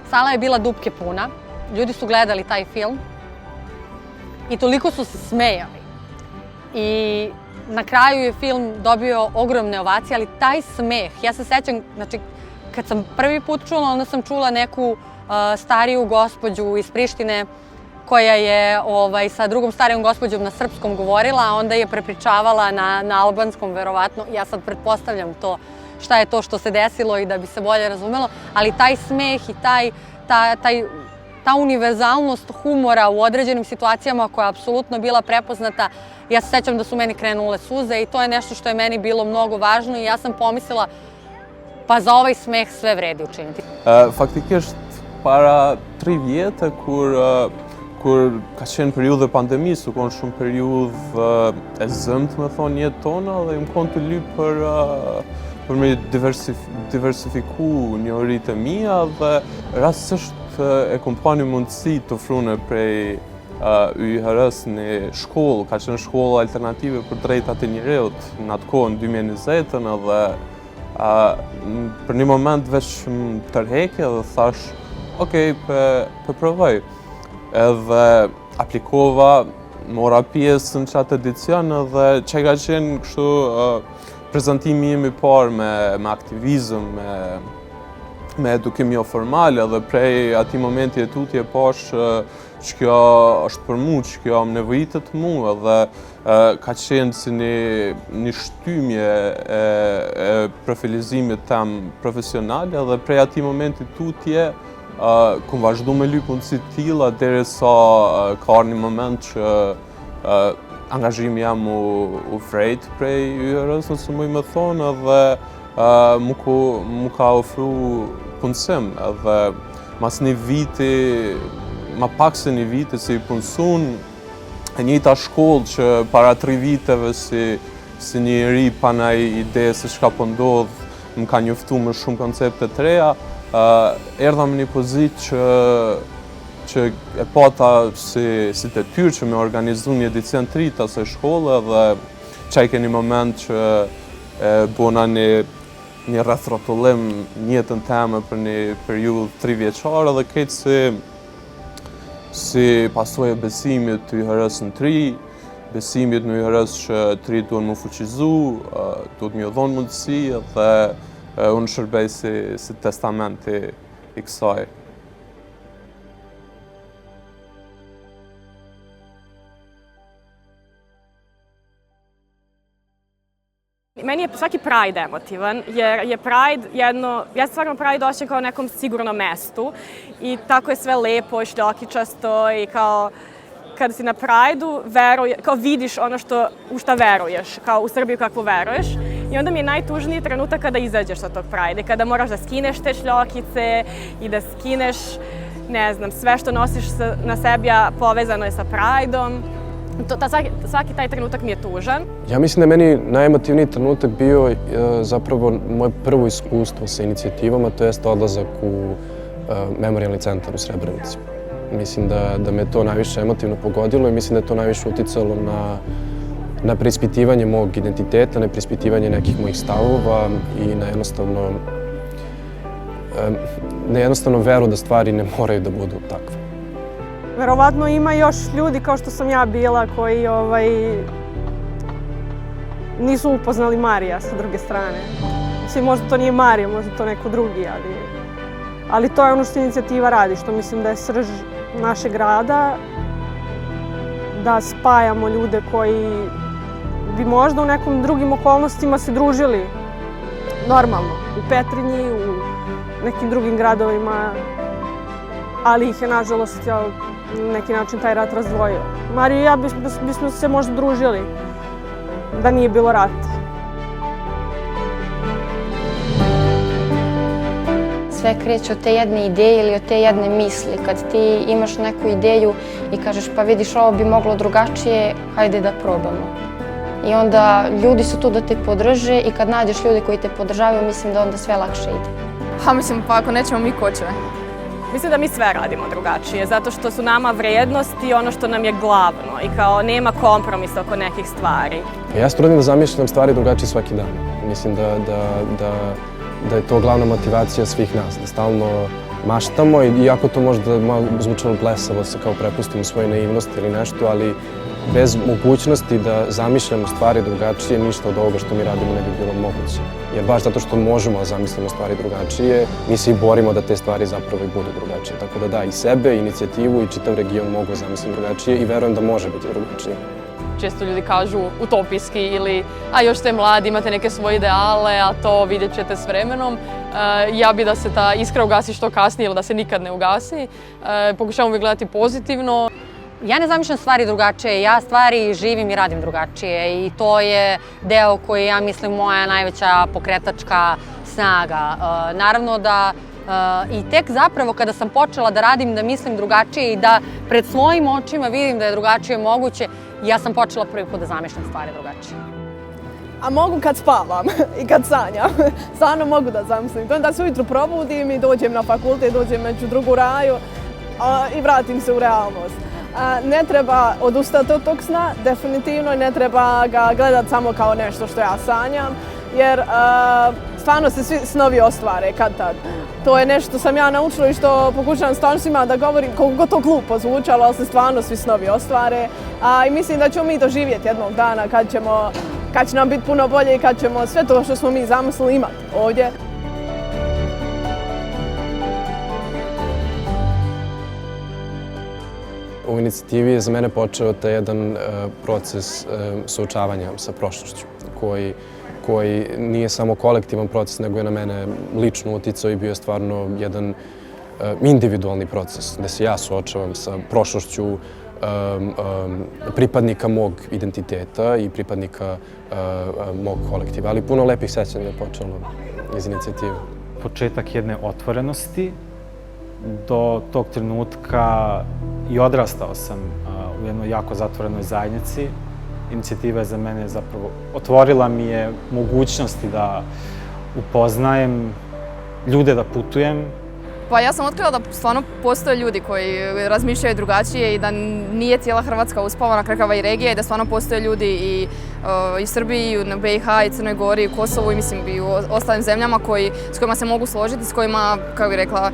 Sala je bila dupke puna, ljudi su gledali taj film i toliko su se smejali. I na kraju je film dobio ogromne ovacije, ali taj smeh, ja se sećam, znači, kad sam prvi put čula, onda sam čula neku stariju gospođu iz Prištine koja je sa drugom starijom gospođom na srpskom govorila, a onda je prepričavala na albanskom, verovatno. Ja sad pretpostavljam to, šta je to što se desilo i da bi se bolje razumelo, ali taj smeh i ta univerzalnost humora u određenim situacijama koja je apsolutno bila prepoznata, ja se sećam da su meni krenule suze i to je nešto što je meni bilo mnogo važno i ja sam pomislila pa za ovaj smeh sve vredi učiniti. Faktikisht para 3 vjete kur ka qenë periudhë pandemisë, u konë shumë periudhë e zëmt, me thonë, jetë tona dhe më konë të lyp për me diversifiku njohëritë e mia dhe rastësisht e kom pa një mundësi të ofrune prej YHR-s në shkollë, ka qenë shkolla alternative për drejtat e njerëzit në atë kohë në 2020 edhe për një moment veç më tërheke dhe thash, okej, për provoj. Edhe aplikova, mora pjesë në qatë edicion edhe që ka qenë kështu prezentimi im I parë me aktivizëm, me edukim jo formal edhe prej ati momenti e tutje pash që kjo është për mu, që kjo më nevojitet mu edhe ka qenë si një shtymje e profilizimit tem profesional edhe prej ati momentit tutje ku vazhdu me ly punësit tilla derisa ka një moment që angazhimi jam u frejt prej YR-s, nëse muj me thonë, edhe mu ka ofru punësim edhe mas një viti, ma pak se një viti si i punësun, e njëjta shkollë që para 3 viteve si një ri pa naj ide se çka po ndodh, më ka njoftu me shumë koncepte të reja, erdha me një pozitë që e pata si detyrë që me organizu një edicion të ri të asaj shkolle dhe qaj ke një moment që bona një rrethrotullim njëtën teme për një periudhë 3 vjeçare dhe këtë si pasojë e besimit të YR-s në tri, besimit në YR-s që tri duhen më fuqizu, duhet më dhonë mundësi dhe unë shërbej si testamenti i kësaj. Meni je svaki Pride emotivan, jer je Pride jedno, ja se stvarno Pride osjećam kao nekom sigurnom mestu i tako je sve lepo i šljokičasto i kao kada si na Pride-u kao vidiš ono u šta veruješ, kao u Srbiju kakvu veruješ i onda mi je najtužniji trenutak kada izađeš sa tog Pride-a, kada moraš da skineš te šljokice i da skineš, ne znam, sve što nosiš na sebi, a povezano je sa Pride-om. Svaki taj trenutak mi je tužan. Ja mislim da je meni najemotivniji trenutak bio zapravo moje prvo iskustvo sa inicijativama, to jest odlazak u memorijalni centar u Srebrenici. Mislim da me to najviše emotivno pogodilo i mislim da je to najviše uticalo na preispitivanje mog identiteta, na preispitivanje nekih mojih stavova i na jednostavno veru da stvari ne moraju da budu takve. Verovatno ima još ljudi kao što sam ja bila koji nisu upoznali Marija sa druge strane. Mislim, možda to nije Marija, možda to neko drugi, ali to je ono što inicijativa radi, što mislim da je srž našeg rada, da spajamo ljude koji bi možda u nekim drugim okolnostima se družili normalno, u Petrinji, u nekim drugim gradovima, ali ih je nažalost na neki način taj rat razdvojio. Marija i ja bismo se možda družili da nije bilo rata. Sve kreće od te jedne ideje ili od te jedne misli. Kad ti imaš neku ideju i kažeš pa vidiš ovo bi moglo drugačije, hajde da probamo. I onda ljudi su tu da te podrže i kad nađeš ljudi koji te podržavaju, mislim da onda sve lakše ide. Mislim, pa ako nećemo mi ko će? Mislim da mi sve radimo drugačije, zato što su nama vrednosti ono što nam je glavno i kao nema kompromisa oko nekih stvari. Ja se trudim da zamišljam stvari drugačije svaki dan. Mislim da je to glavna motivacija svih nas, da stalno maštamo, iako to možda malo zvučano blesavo se kao prepustimo svoje naivnosti ili nešto, ali bez mogućnosti da zamišljamo stvari drugačije, ništa od ovoga što mi radimo ne bi bilo moguće. Jer baš zato što možemo da zamislimo stvari drugačije, mi se i borimo da te stvari zapravo i budu drugačije. Tako da da, i sebe, i inicijativu, i čitav region mogu zamisliti drugačije i verujem da može biti drugačije. Često ljudi kažu utopijski ili a još ste mladi, imate neke svoje ideale, a to vidjet ćete s vremenom. Ja bi da se ta iskra ugasi što kasnije ili da se nikad ne ugasi. Pokušavam uvijek gledati pozitivno. Ja ne zamišljam stvari drugačije, ja stvari živim i radim drugačije i to je deo koji ja mislim moja najveća pokretačka snaga. Naravno da i tek zapravo kada sam počela da radim, da mislim drugačije i da pred svojim očima vidim da je drugačije moguće, ja sam počela prvi put da zamišljam stvari drugačije. A mogu kad spavam i kad sanjam. Stvarno mogu da zamislim. Onda se ujutru probudim i dođem na fakultet, dođem među drugu raju i vratim se u realnost. Ne treba odustati od tog sna, definitivno, i ne treba ga gledati samo kao nešto što ja sanjam, jer stvarno se svi snovi ostvare kad tad. To je nešto što sam ja naučila i što pokušavam stvarno svima da govorim, koliko to glupo zvučalo, ali se stvarno svi snovi ostvare. I mislim da ćemo mi doživjeti jednog dana kad će nam biti puno bolje i kad ćemo sve to što smo mi zamislili imati ovdje. u inicijativi je za mene počeo taj jedan proces suočavanja sa prošlošću, koji nije samo kolektivan proces, nego je na mene lično uticao i bio je stvarno jedan individualni proces, gde se ja suočavam sa prošlošću pripadnika mog identiteta i pripadnika mog kolektiva, ali puno lepih sećanja je počelo iz inicijative. Početak jedne otvorenosti, do tog trenutka i odrastao sam u jednoj jako zatvorenoj zajednici. Inicijativa je za mene zapravo otvorila mi je mogućnosti da upoznajem ljude, da putujem. Pa ja sam otkrila da stvarno postoje ljudi koji razmišljaju drugačije i da nije cijela Hrvatska uspavana, krkava i regija, i da stvarno postoje ljudi i u Srbiji, i u BiH, i Crnoj Gori, i u Kosovu, i mislim i u ostalim zemljama s kojima se mogu složiti, s kojima, kako bih rekla,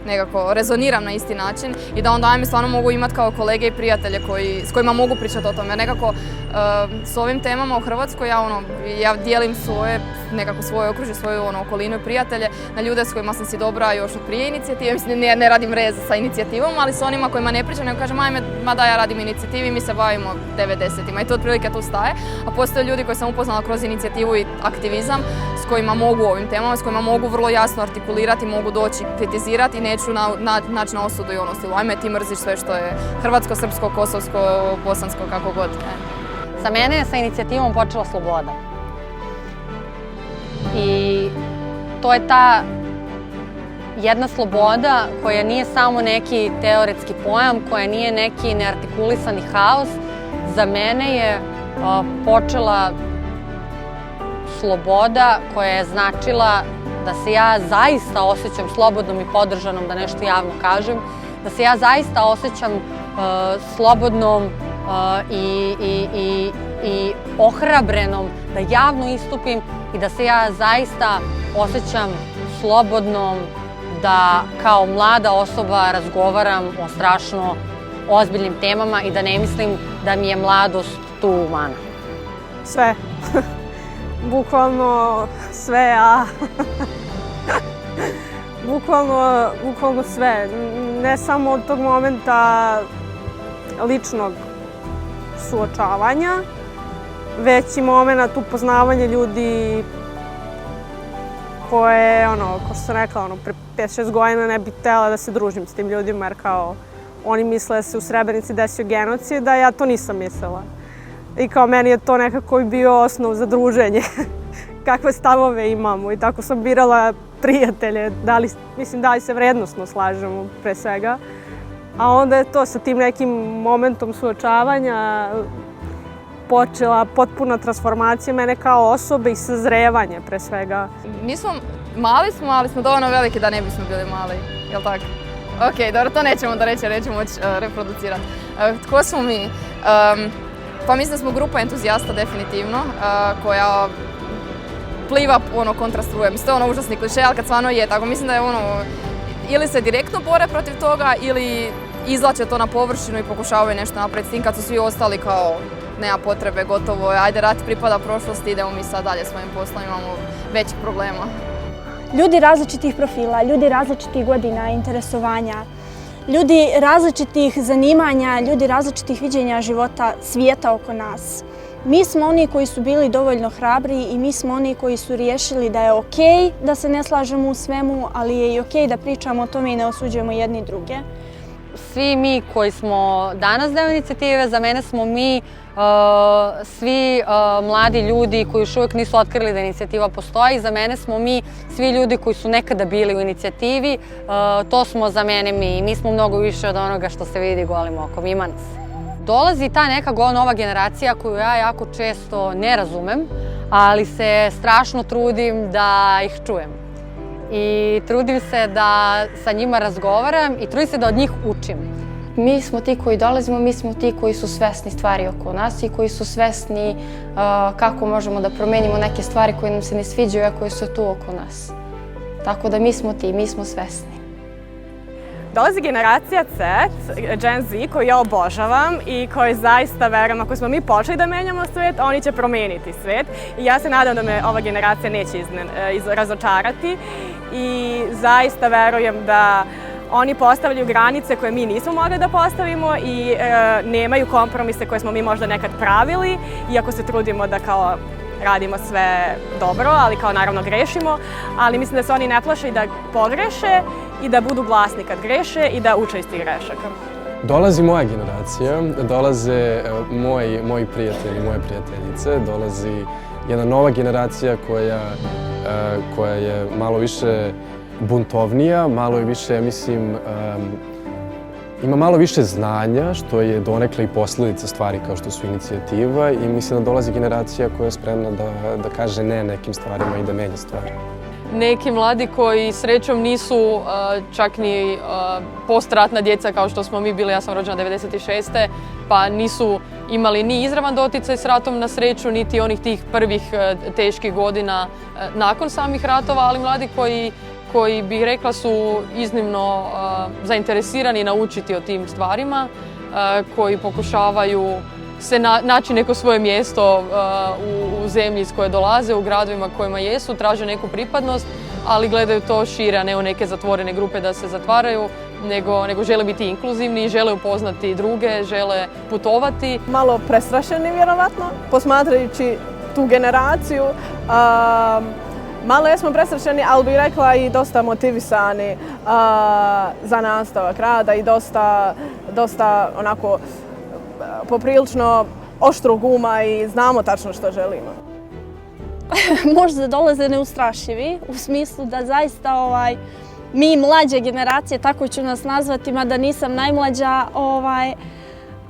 nekako rezoniram na isti način i da onda mi stvarno mogu imati kao kolege i prijatelje s kojima mogu pričati o tome. Nekako s ovim temama u Hrvatskoj ja dijelim svoje okružje, svoju okolinu i prijatelje na ljude s kojima sam si dobra još od prije inicijative. Mislim, ne radim rez sa inicijativom, ali s onima kojima ne pričam, nego kažem, ma da ja radim inicijativi, mi se bavimo 90-ima i to otprilike tu staje. A postoje ljudi koji sam upoznala kroz inicijativu i aktivizam s kojima mogu o ovim temama, s kojima mogu vrlo jasno artikulirati, mogu doći kritizirati i neću naći na osudu i ono stilu, ajme ti mrziš sve što je hrvatsko, srpsko, kosovsko, bosansko, kako god. Za mene je sa inicijativom počela sloboda. I to je ta jedna sloboda koja nije samo neki teoretski pojam, koja nije neki neartikulisani haos. Za mene je počela sloboda koja je značila da se ja zaista osjećam slobodnom i podržanom da nešto javno kažem, da se ja zaista osjećam slobodnom i ohrabrenom da javno istupim i da se ja zaista osjećam slobodnom da kao mlada osoba razgovaram o strašno ozbiljnim temama i da ne mislim da mi je mladost tu mana. Sve. Bukvalno sve, bukvalno sve. Ne samo od tog momenta ličnog suočavanja, već i moment upoznavanja ljudi koje, kao što sam rekla, pre 5-6 godina ne bih htjela da se družim s tim ljudima, jer kao oni misle da se u Srebrenici desio genocid, a ja to nisam mislila. I kao meni je to nekako i bio osnov za druženje, kakve stavove imamo i tako sam birala prijatelje, da li se vrednosno slažemo pre svega. A onda je to sa tim nekim momentom suočavanja počela potpuna transformacija mene kao osobe i sazrevanje pre svega. Mali smo, ali smo dovoljno veliki da ne bismo bili mali, jel' tako? Ok, dobro, to nećemo da reći, nećemo moći reproducirati. Tko smo mi? Pa mislim da smo grupa entuzijasta definitivno, koja pliva kontra struje. Mislim, to je užasni kliše, ali kad stvarno je tako, mislim da je ili se direktno bore protiv toga ili izvlače to na površinu i pokušavaju nešto napraviti s tim kad su svi ostali kao nema potrebe, gotovo je, ajde rat pripada prošlosti, idemo mi sad dalje svojim poslom, imamo većih problema. Ljudi različitih profila, ljudi različitih godina, interesovanja, ljudi različitih zanimanja, ljudi različitih viđenja života, svijeta oko nas. Mi smo oni koji su bili dovoljno hrabri i mi smo oni koji su riješili da je okej da se ne slažemo u svemu, ali je i okej da pričamo o tome i ne osuđujemo jedni druge. Svi mi koji smo danas deo inicijative, za mene smo mi svi mladi ljudi koji još uvijek nisu otkrili da inicijativa postoji. Za mene smo mi svi ljudi koji su nekada bili u inicijativi. To smo za mene mi. Mi smo mnogo više od onoga što se vidi golim okom. Ima nas. Dolazi ta neka nova generacija koju ja jako često ne razumem, ali se strašno trudim da ih čujem. I trudim se da sa njima razgovaram i trudim se da od njih učim. Mi smo ti koji dolazimo, mi smo ti koji su svesni stvari oko nas i koji su svesni kako možemo da promenimo neke stvari koje nam se ne sviđaju, a koje su tu oko nas. Tako da mi smo ti, mi smo svesni. Dolazi generacija Z, Gen Z, koju ja obožavam i koji zaista verujem, ako smo mi počeli da menjamo svet, oni će promijeniti svet. I ja se nadam da me ova generacija neće razočarati i zaista verujem da oni postavljaju granice koje mi nismo mogli da postavimo i nemaju kompromise koje smo mi možda nekad pravili, iako se trudimo da kao radimo sve dobro, ali kao naravno grešimo, ali mislim da se oni ne plaše i da pogreše i da budu glasni kad greše i da uče iz tih grešaka. Dolazi moja generacija, dolaze moji prijatelji, moje prijateljice, dolazi jedna nova generacija koja je malo više buntovnija, malo je više, mislim, ima malo više znanja, što je donekle i posljedica stvari kao što su inicijativa i mislim da dolazi generacija koja je spremna da kaže ne nekim stvarima i da menja stvari. Neki mladi koji srećom nisu čak ni postratna djeca kao što smo mi bili, ja sam rođena 96. pa nisu imali ni izravan doticaj s ratom na sreću, niti onih tih prvih teških godina nakon samih ratova, ali mladi koji bih rekla su iznimno zainteresirani naučiti o tim stvarima, koji pokušavaju se naći neko svoje mjesto u zemlji iz koje dolaze, u gradovima kojima jesu, traže neku pripadnost, ali gledaju to šire, a ne u neke zatvorene grupe da se zatvaraju, nego žele biti inkluzivni, žele upoznati druge, žele putovati. Malo prestrašeni vjerovatno, posmatrajući tu generaciju. Malo jesmo prestrašeni, ali bih rekla i dosta motivisani za nastavak rada i dosta onako poprilično oštrog uma i znamo tačno što želimo. Možda dolaze neustrašivi u smislu da zaista mi mlađe generacije, tako ću nas nazvati, mada nisam najmlađa,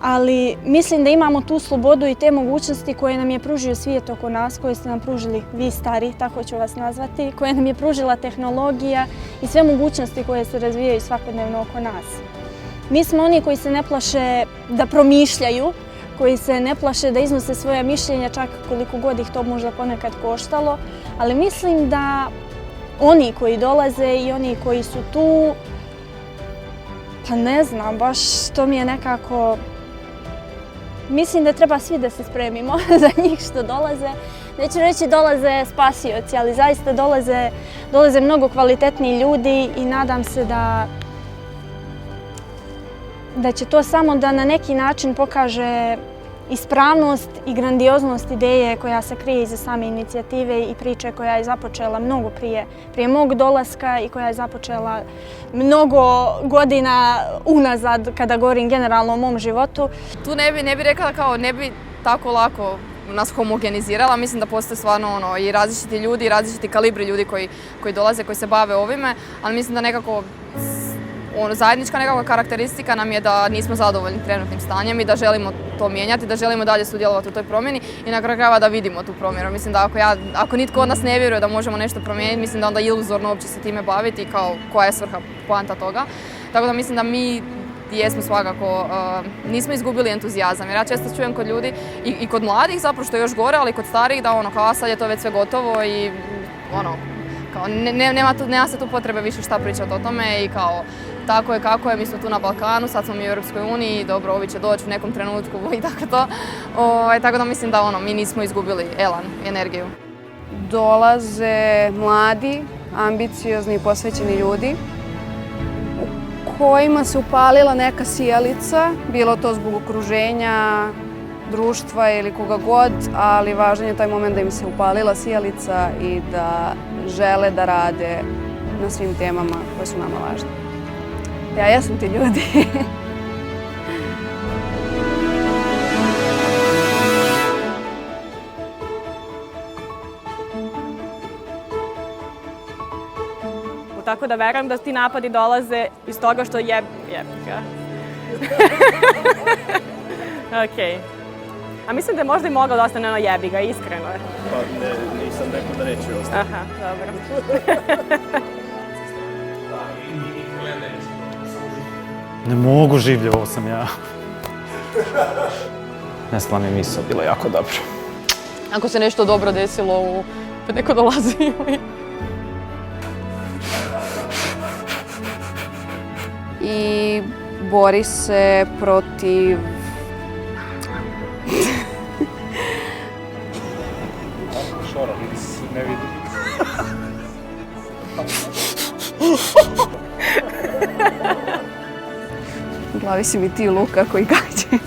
ali mislim da imamo tu slobodu i te mogućnosti koje nam je pružio svijet oko nas, koje ste nam pružili vi stari, tako ću vas nazvati, koje nam je pružila tehnologija i sve mogućnosti koje se razvijaju svakodnevno oko nas. Mi smo oni koji se ne plaše da promišljaju, koji se ne plaše da iznose svoje mišljenja, čak koliko god ih to možda ponekad koštalo, ali mislim da oni koji dolaze i oni koji su tu, pa ne znam, baš to mi je nekako... Mislim da treba svi da se spremimo za njih što dolaze. Neću reći dolaze spasioci, ali zaista dolaze mnogo kvalitetniji ljudi i nadam se da će to samo da na neki način pokaže ispravnost i grandioznost ideje koja se krije iza same inicijative i priče koja je započela mnogo prije mog dolaska i koja je započela mnogo godina unazad kada govorim generalno o mom životu. Tu ne bi rekla kao ne bi tako lako nas homogenizirala, mislim da postoje stvarno i različiti ljudi, različiti kalibri ljudi koji dolaze, koji se bave ovime, ali mislim da nekako zajednička nekakva karakteristika nam je da nismo zadovoljni trenutnim stanjem i da želimo to mijenjati, da želimo dalje sudjelovati u toj promjeni i na kraju krajeva da vidimo tu promjenu. Mislim da ako nitko od nas ne vjeruje da možemo nešto promijeniti, mislim da onda je iluzorno uopće se time baviti i kao koja je svrha, poanta toga. Tako da mislim da mi jesmo svakako, nismo izgubili entuzijazam. Jer ja često čujem kod ljudi i kod mladih zapravo što je još gore, ali i kod starijih da kao sad je to već sve gotovo i nema se tu potrebe više šta pričati o tome i kao tako je kako je, mi smo tu na Balkanu, sad smo mi u Europskoj uniji, dobro, ovi će doći u nekom trenutku i tako to. Tako da mislim da mi nismo izgubili elan, energiju. Dolaze mladi, ambiciozni i posvećeni ljudi u kojima se upalila neka sijalica, bilo to zbog okruženja, društva ili koga god, ali važan je taj moment da im se upalila sijalica i da žele da rade na svim temama koje su nama važne. Ja jesam ti ljudi. Tako da verujem da ti napadi dolaze iz toga što jebika. Okej. A mislim da je možda i moglo da ostane ono jebi ga, iskreno. Pa nisam rekao da neće ostati. Aha, dobro. Ne mogu življe, ovo sam ja. Nesla mi misao, bilo jako dobro. Ako se nešto dobro desilo, neko dolazi i bori se protiv ne vidim. U glavi si mi ti, Luka, koji gađe.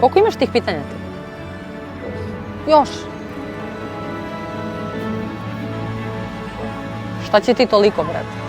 Koliko imaš tih pitanja ti? Još. Šta će ti toliko, brate?